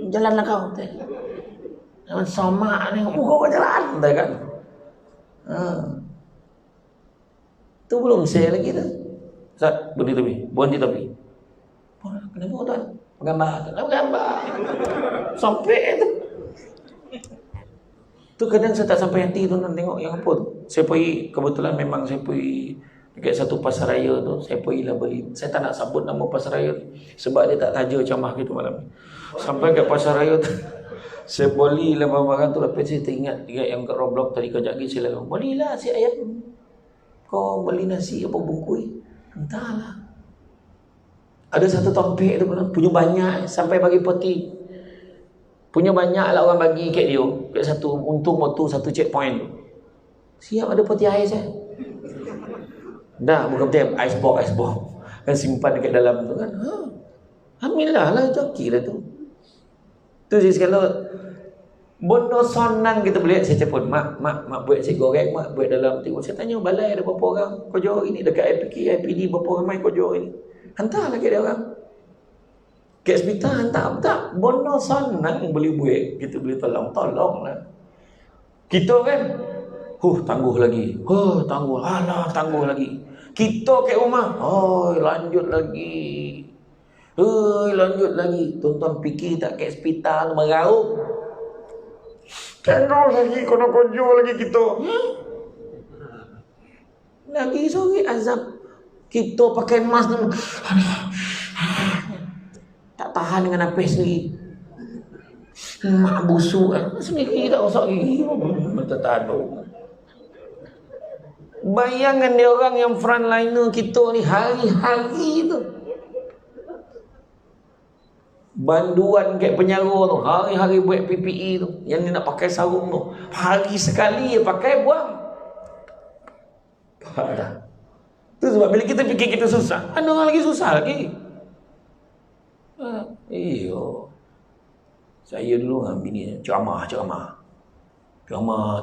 Jalan lah kau. Jangan somak ni. Kau jalan. Kan? Tu belum share lagi tu. Ustaz, berhenti tepi. Kenapa tuan? Gambar. Sampai tu. Tu kadang saya tak sampai hati tu nak tengok yang apa tu. Saya pergi, kebetulan memang saya pergi dekat satu pasar raya tu, saya pergilah beli. Saya tak nak sebut nama pasar raya tu sebab dia tak taja ceramah gitu malam ni. Sampai kat pasar raya tu, saya belilah barang-barang tu. Lepas saya teringat yang kat Roblox tadi kejap lagi saya lalu, belilah si ayam. Kau beli nasi apa bungkui? Entahlah. Ada satu tompek tu punya banyak sampai bagi peti. Punya banyak lah orang bagi kat dia. Kat satu untung motor satu checkpoint tu. Siap ada peti air saya. Dah, bukan betul ice box kan simpan dekat dalam tu kan. Alhamdulillah lah, joki lah tu. Tu je sekali bondo sonang kita boleh. Saya cepun mak buat nasi goreng, mak buat dalam tu. Saya tanya balai ada berapa orang kerja hari ni dekat IPD berapa ramai kerja hari ni. Hantarlah kat dia orang. Kat hospital hantar tak. Bondo sonang boleh buat. Kita boleh tolong lah. Kita kan tangguh lagi. Tangguh lagi. Kita kat rumah, lanjut lagi. Tonton fikir tak kat hospital meraup. Tengok lagi kena kerja lagi kita. Lagi sore azab. Kita pakai mask tu. Tak tahan dengan nafas lagi. Mak busuk kan. Sendiri tak rosak gigi. Tak tahan. Bayangkan dia orang yang frontliner kita ni hari-hari tu. Banduan kat penjara tu, hari-hari buat PPE tu. Yang dia nak pakai sarung tu. Hari sekali dia pakai buang. Faham tak? Tu sebab bila kita fikir kita susah, ada orang lagi susah lagi. Saya dulu bini ceramah tak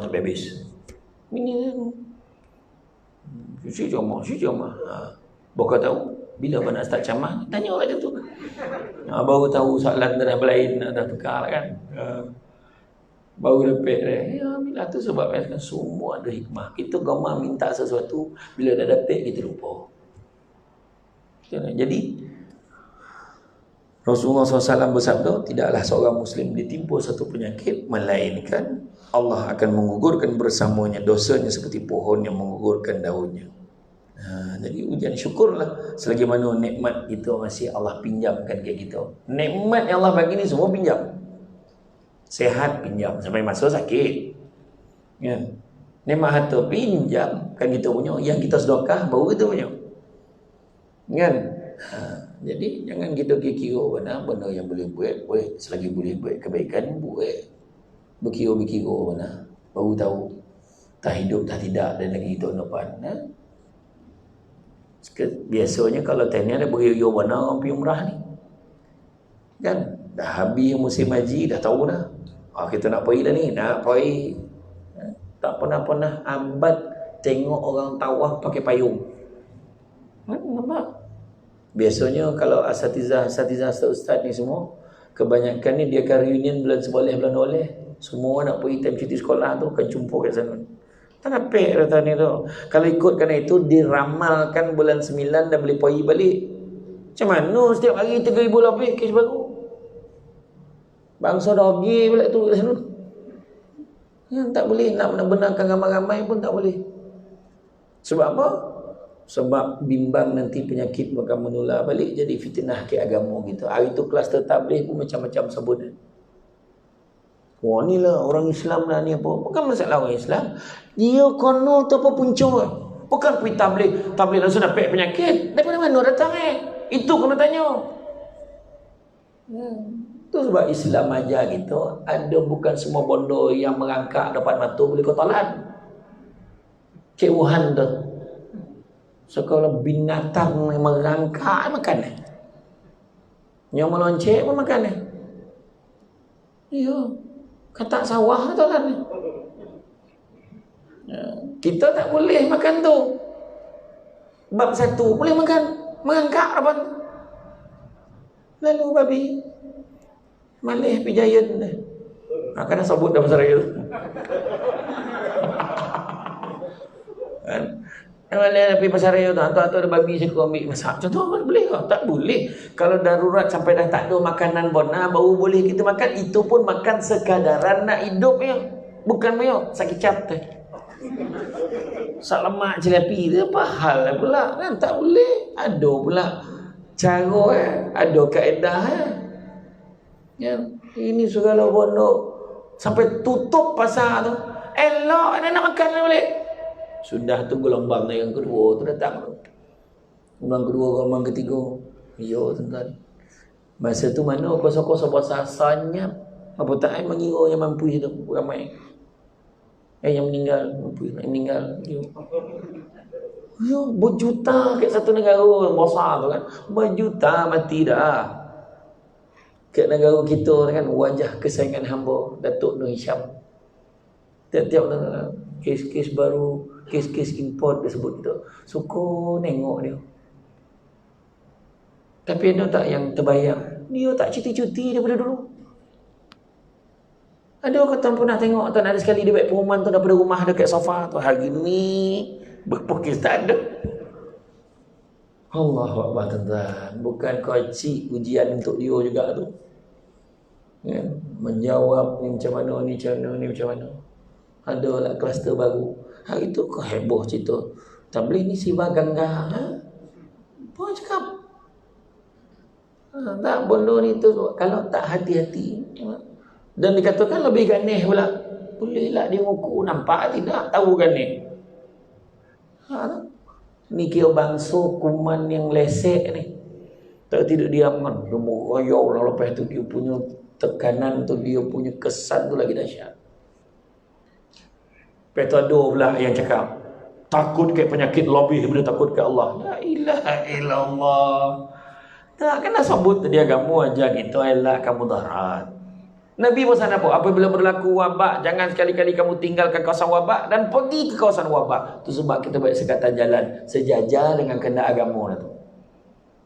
habis. Bini Si ceramah. Baru tahu bila abang nak start ceramah, tanya orang tu. Baru tahu soalan dah berlain, dah tukar kan. baru dapat dah. Ya, bila tu sebab kan semua ada hikmah. Kita gamar minta sesuatu, bila dah dapat kita lupa. Jadi Rasulullah SAW bersabda, tidaklah seorang Muslim ditimpa satu penyakit melainkan Allah akan mengugurkan bersamanya dosanya seperti pohon yang mengugurkan daunnya. Jadi ujian syukurlah selagi mana nikmat kita masih Allah pinjamkan ke kita. Nikmat yang Allah bagi ni semua pinjam. Sehat pinjam sampai masa sakit. Kan? Nikmat harta pinjam kan kita punya, yang kita sedekah baru kita punya. Kan? Jadi jangan kita kira mana benda yang boleh buat, selagi boleh buat kebaikan buat. Berkira-kira mana baru tahu tak hidup tak tidak dan lagi tahun depan. Biasanya kalau tanya ada berkira mana orang pergi umrah ni. Kan? Dah habis musim haji, dah tahu dah. Kita nak pergi dah ni, nak pergi. Tak pernah abad tengok orang tawaf pakai payung. Nampak? Biasanya kalau asatizah ustaz ni semua, kebanyakan ni dia akan reunion bulan seboleh, bulan oleh. Semua nak pergi time cuti sekolah tu akan jumpa kat sana. Tak napik dah ni tu. Kalau ikut kerana itu diramalkan bulan 9 dah boleh pergi balik. Macam mana setiap hari 3,000 lebih kes baru? Bangsa dogi pula tu kat sana. Tak boleh nak benarkan ramai-ramai pun tak boleh. Sebab apa? Sebab bimbang nanti penyakit akan menular balik, jadi fitnah ke agama gitu. Hari tu kluster tabligh pun macam-macam sebutan. Wah ni lah orang Islam lah ni apa. Bukan masalah orang Islam. Dia kono tu apa punca. Bukan pergi tabligh. Tabligh langsung dapat penyakit. Daripada mana datang Itu kena tanya. Tu sebab Islam ajar kita. Ada bukan semua bondo yang merangkak depan mata boleh kau talan. Cik Wuhan tu. So kalau binatang yang merangkak makan yang meloncek pun makan iya. Katak sawah tu kan. Kita tak boleh makan tu. Bab satu boleh makan mengangkat apa. Lalu babi malih pijayan dah. Kena sebut dah pasal itu. Kan? Malih pergi pasar raya tu, ada babi saya ambil masak. Contoh boleh ke? Tak boleh. Kalau darurat sampai dah tak ada makanan bona baru boleh kita makan. Itu pun makan sekadaran nak hidup ya. Bukan mayo sakit cap teh. Sak lemak jelebi tu apa hal pula kan? Tak boleh. Ada pula cara ada kaedah ya. Ini segala bondo sampai tutup pasar tu. Elok ada nak makan boleh. Sudah tu gelombang yang kedua tu datang. Gelombang kedua, gelombang ketiga. Ya tuan-tuan. Masa tu mana kuasa-kuasa bahasanya apa tak mengira yang mampu hidup ramai. Yang meninggal mampu yang meninggal. Ya berjuta kat satu negara besar tu kan. Berjuta mati dah. Kat negara kita kan wajah kesayangan hamba Datuk Nur Hisham. Tiap-tiap kes-kes baru, kes-kes import dia sebut kita. Suka nengok dia. Tapi ada tak yang terbayang? Dia tak cuti-cuti daripada dulu. Ada kata pernah tengok tak ada sekali dia baik pengumuman tu daripada rumah dekat sofa tu. Hari ni berapa kes tak ada. Allahu Akbar tuan-tuan. Bukan kocik ujian untuk dia juga tu. Ya, menjawab ni macam mana, ni macam mana, ni macam mana. Ada lah kluster baru. Hari tu kau heboh cerita tabligh ni Siva Gangga. Apa cakap? Tak bondo ni tu kalau tak hati-hati. Dan dikatakan lebih ganih pula. Boleh lah dia mengukur nampak tidak tahu ganih. Ni kira bangsa kuman yang lesek ni. Tak tidak diam kan. Dia merayau lah lepas tu dia punya tekanan tu, dia punya kesan tu lagi dahsyat. Lepas tu ada pula yang cakap takut ke penyakit lebih daripada takut ke Allah. La ilaha illallah. Tak kena sebut tadi agama aja gitu elakkan mudarat. Nabi pesan apa? Apabila berlaku wabak, jangan sekali-kali kamu tinggalkan kawasan wabak dan pergi ke kawasan wabak. Itu sebab kita buat sekatan jalan sejajar dengan kehendak agama tu.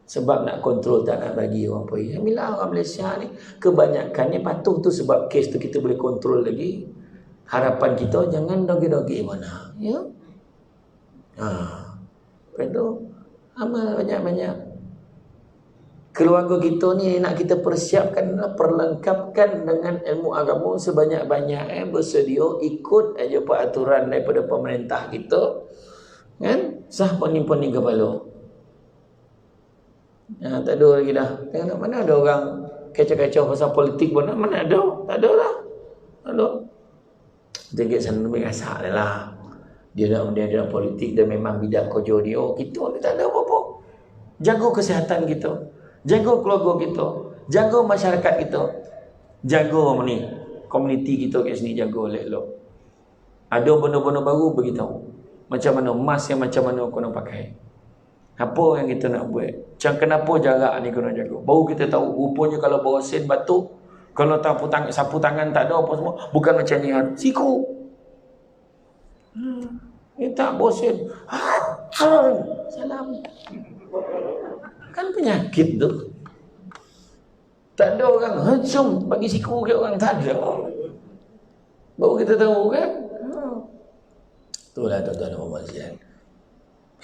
Sebab nak kontrol, tak nak bagi orang pergi. Alhamdulillah orang Malaysia ni kebanyakannya patuh tu, sebab kes tu kita boleh kontrol lagi. Harapan kita jangan dogi-dogi mana. Ya. Lepas tu amal banyak-banyak. Keluarga kita ni nak kita persiapkan, perlengkapkan dengan ilmu agama sebanyak-banyak. Bersedia ikut aja peraturan daripada pemerintah kita. Kan? Sah poning-poning kepala. Tak ada lagi dah. Tengok mana ada orang kacau-kacau pasal politik pun. Mana ada? Tak ada lah. Tak ada. Dia sana lebih kasar lah. Dia nak politik, dia memang bidang kerja dia. Kita ni tak ada apa-apa. Jaga kesihatan kita, jaga keluarga kita, jaga masyarakat kita, jaga ni komuniti kita kat sini, jaga elok-elok. Ada benda-benda baru, beritahu macam mana mask yang macam mana kena pakai, apa yang kita nak buat, macam kenapa jarak ni kena jaga. Baru kita tahu rupanya kalau bawa sen batuk, kalau sapu tangan tak ada apa semua, bukan macam ni siku. Ni tak bosan. Salam. Kan penyakit tu. Tak ada orang hancum bagi siku ke orang, tak ada. Baru kita tahu kan. Itulah tuan-tuan dan puan sekalian.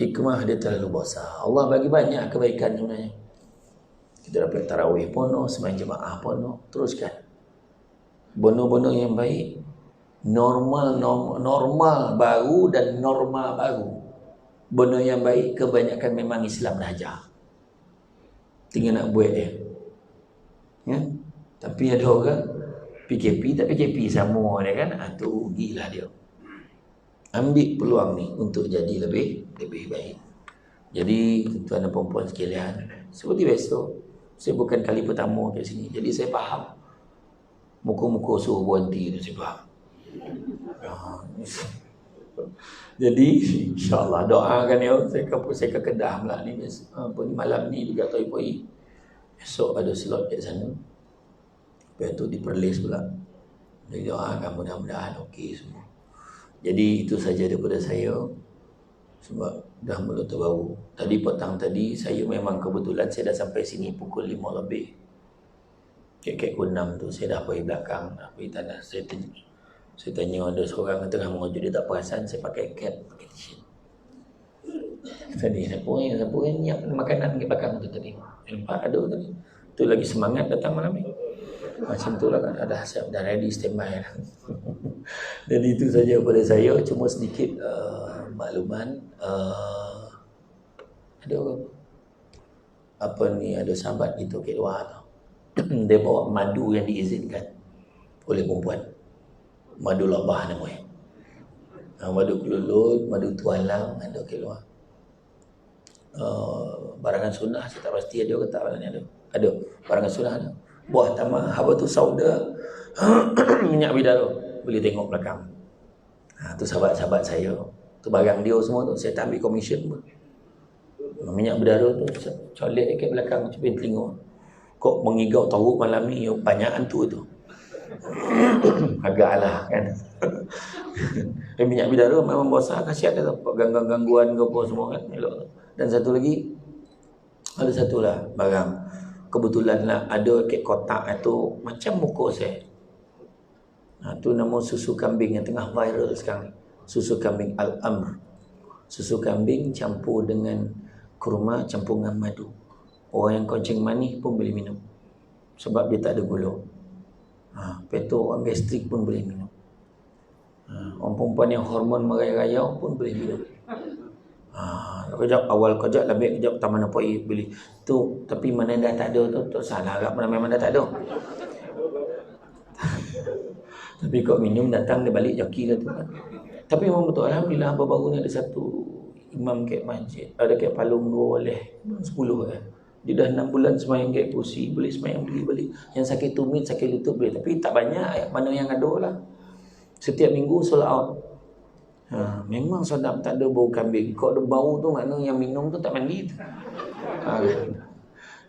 Hikmah dia terlalu besar. Allah bagi banyak kebaikan sebenarnya. Kita dapat tarawih penuh, sembahyang jemaah penuh. Teruskan. Benda-benda yang baik. Normal baru dan norma baru. Benda yang baik kebanyakan memang Islam dah ajar. Tinggal nak buat dia. Ya? Tapi ada orang PKP tak PKP sama dia kan. Tu rugilah dia. Ambil peluang ni untuk jadi lebih baik. Jadi tuan dan puan-puan sekalian, seperti biasa, saya bukan kali pertama kat sini. Jadi saya faham. Muka-muka suruh berhenti tu saya faham. Jadi insyaAllah doakan ya. Saya ke Kedah pula ni, malam ni juga Toy-Poi. Esok ada slot kat sana. Lepas tu di Perlis pula. Jadi doakan mudah-mudahan okey semua. Jadi itu saja daripada saya. Sebab dah mula terbau. Tadi petang tadi saya memang kebetulan saya dah sampai sini pukul 5 lebih. Kek-kek 6 tu saya dah pergi belakang, dah pergi tanah. Saya tanya ada seorang yang tengah mengajuk, dia tak perasan saya pakai cap, pakai t-shirt. Tadi siapa yang nyiap makanan kat belakang tu tadi. Nampak ada tadi. Tu lagi semangat datang malam ni. Macam tu lah kan, dah ready standby lah. Jadi itu saja daripada saya, cuma sedikit makluman. Ada apa ni, ada sahabat kita kat luar tu. Dia bawa madu yang diizinkan oleh perempuan. Madu labah namanya. Madu kelulut, madu tualang, ada kat luar. Barangan sunnah saya tak pasti ada ke tak ni ada. Ada barangan sunnah ada. Buah tamar habatus sauda, minyak bidara, boleh tengok belakang. Tu sahabat-sahabat saya. Tu barang dia semua tu saya tak ambil komisen pun. Minyak bidara tu colek dekat belakang cepin telinga. Kok mengigau teruk malam ni banyak hantu tu. Agaklah kan. Minyak bidara memang besar, kasihan dia dapat gangguan ke apa semua kan. Dan satu lagi, ada satu lah barang. Kebetulan lah ada kat kotak itu macam muka saya. Tu nama susu kambing yang tengah viral sekarang. Susu kambing Al-Amr. Susu kambing campur dengan kurma, campur dengan madu. Orang yang kencing manis pun boleh minum. Sebab dia tak ada gula. Lepas tu orang gastrik pun boleh minum. Orang perempuan yang hormon merayau-rayau pun boleh minum. Kejap awal kejap lebih kejap tak mana poi beli tu, tapi mana dah tak ada tu salah agak mana memang dah tak ada. Tapi kau minum datang dia balik joki lah tu kan. Tapi memang betul, alhamdulillah baru-baru ni ada satu imam kat masjid, ada kat Palung 2 oleh 10 kan. Dia dah 6 bulan sembahyang kat kursi, boleh sembahyang pergi balik. Yang sakit tumit, sakit lutut boleh, tapi tak banyak mana yang ada lah. Setiap minggu sold out. Memang sedap, tak ada bau kambing. Kau ada bau tu makna yang minum tu tak mandi tu.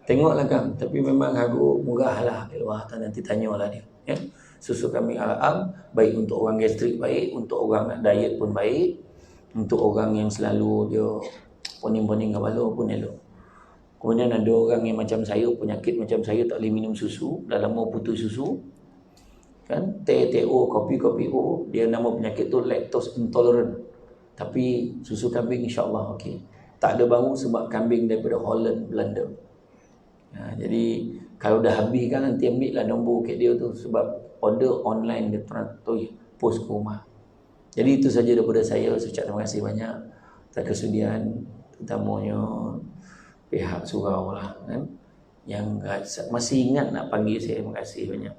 Tengoklah kan. Tapi memang harga murah lah. Wah, nanti tanyalah dia. Ya? Susu kambing Al-Am baik untuk orang gastrik, baik untuk orang nak diet pun baik, untuk orang yang selalu dia poning-poning kepala pun elok. Kemudian ada orang yang macam saya, penyakit macam saya, tak boleh minum susu, dah lama putus susu. Kan, TTO, kopi O, dia nama penyakit tu lactose intolerant. Tapi susu kambing insya-Allah okey. Tak ada bau sebab kambing daripada Holland, Belanda. Jadi kalau dah habis kan nanti ambil lah nombor kat dia tu, sebab order online dia post ke rumah. Jadi itu saja daripada saya. Saya ucap terima kasih banyak atas kesudian, terutamanya pihak surau lah kan, yang masih ingat nak panggil saya. Terima kasih banyak.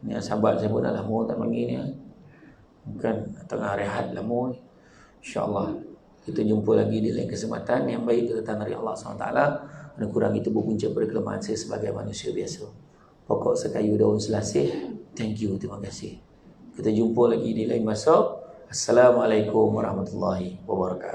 Ni sahabat saya pun dah lama tak panggil ni, bukan tengah rehat lama. InsyaAllah kita jumpa lagi di lain kesempatan yang baik datang dari Allah SWT. Dan kurang itu berpunca pada kelemahan saya sebagai manusia biasa. Pokok sekayu daun selasih. Thank you, terima kasih. Kita jumpa lagi di lain masa. Assalamualaikum warahmatullahi wabarakatuh.